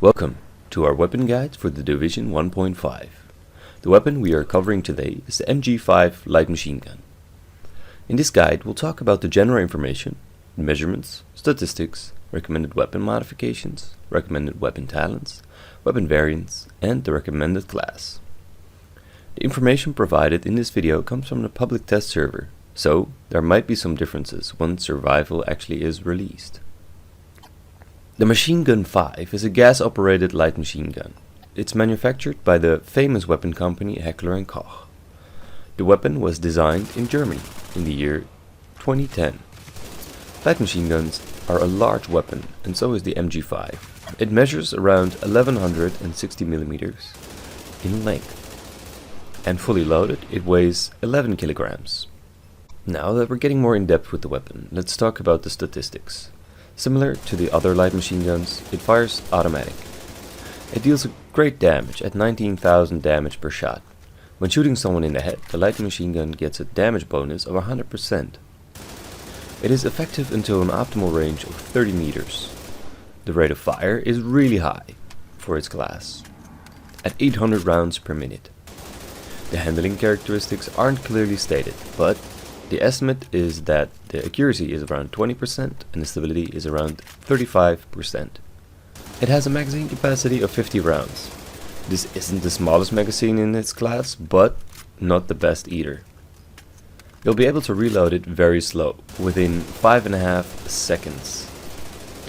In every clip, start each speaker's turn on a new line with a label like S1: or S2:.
S1: Welcome to our weapon guide for the Division 1.5. The weapon we are covering today is the MG5 light machine gun. In this guide we'll talk about the general information, measurements, statistics, recommended weapon modifications, recommended weapon talents, weapon variants, and the recommended class. The information provided in this video comes from the public test server, so there might be some differences once survival actually is released. The Machine Gun 5 is a gas-operated light machine gun. It's manufactured by the famous weapon company Heckler & Koch. The weapon was designed in Germany in the year 2010. Light machine guns are a large weapon, and so is the MG5. It measures around 1160 millimeters in length, and fully loaded it weighs 11 kilograms. Now that we're getting more in depth with the weapon, let's talk about the statistics. Similar to the other light machine guns, it fires automatic. It deals great damage at 19,000 damage per shot. When shooting someone in the head, the light machine gun gets a damage bonus of 100%. It is effective until an optimal range of 30 meters. The rate of fire is really high for its class, at 800 rounds per minute. The handling characteristics aren't clearly stated, but the estimate is that the accuracy is around 20% and the stability is around 35%. It has a magazine capacity of 50 rounds. This isn't the smallest magazine in its class, but not the best either. You'll be able to reload it very slow, within 5.5 seconds.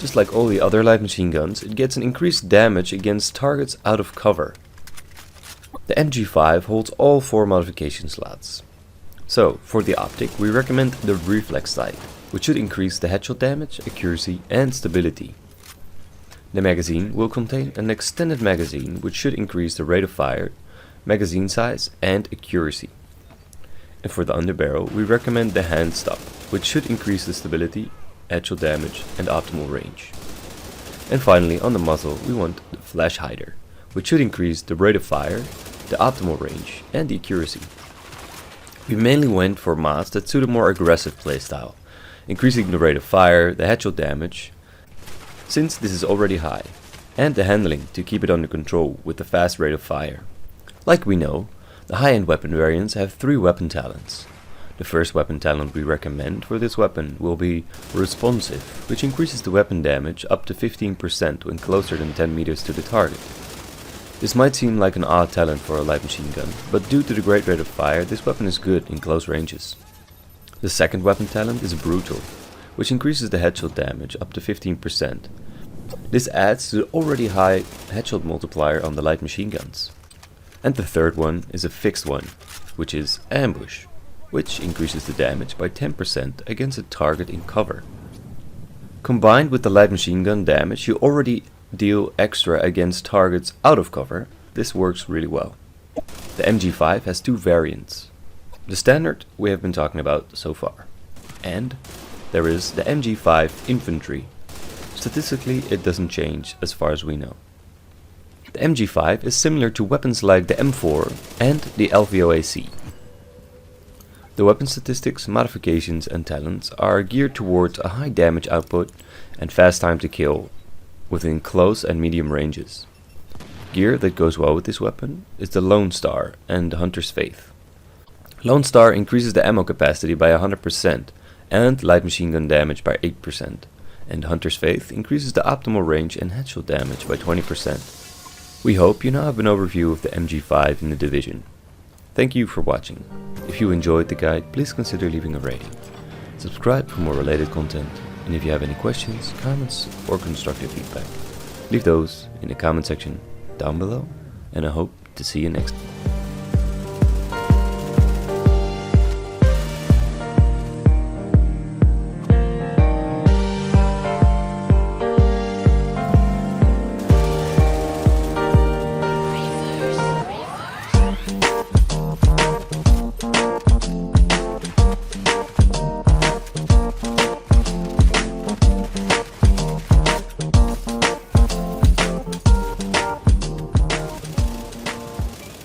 S1: Just like all the other light machine guns, it gets an increased damage against targets out of cover. The MG5 holds all 4 modification slots. So, for the optic, we recommend the reflex sight, which should increase the headshot damage, accuracy, and stability. The magazine will contain an extended magazine, which should increase the rate of fire, magazine size, and accuracy. And for the underbarrel, we recommend the hand stop, which should increase the stability, headshot damage, and optimal range. And finally, on the muzzle, we want the flash hider, which should increase the rate of fire, the optimal range, and the accuracy. We mainly went for mods that suit a more aggressive playstyle, increasing the rate of fire, the headshot damage, since this is already high, and the handling to keep it under control with the fast rate of fire. Like we know, the high-end weapon variants have 3 weapon talents. The first weapon talent we recommend for this weapon will be responsive, which increases the weapon damage up to 15% when closer than 10 meters to the target. This might seem like an odd talent for a light machine gun, but due to the great rate of fire, this weapon is good in close ranges. The second weapon talent is brutal, which increases the headshot damage up to 15%. This adds to the already high headshot multiplier on the light machine guns. And the third one is a fixed one, which is ambush, which increases the damage by 10% against a target in cover. Combined with the light machine gun damage you already deal extra against targets out of cover, this works really well. The MG5 has 2 variants. The standard we have been talking about so far. And there is the MG5 Infantry. Statistically it doesn't change as far as we know. The MG5 is similar to weapons like the M4 and the LVOAC. The weapon statistics, modifications and talents are geared towards a high damage output and fast time to kill within close and medium ranges. Gear that goes well with this weapon is the Lone Star and the Hunter's Faith. Lone Star increases the ammo capacity by 100% and light machine gun damage by 8%, and the Hunter's Faith increases the optimal range and headshot damage by 20%. We hope you now have an overview of the MG5 in the Division. Thank you for watching. If you enjoyed the guide, please consider leaving a rating. Subscribe for more related content. And if you have any questions, comments, or constructive feedback, leave those in the comment section down below, and I hope to see you next time.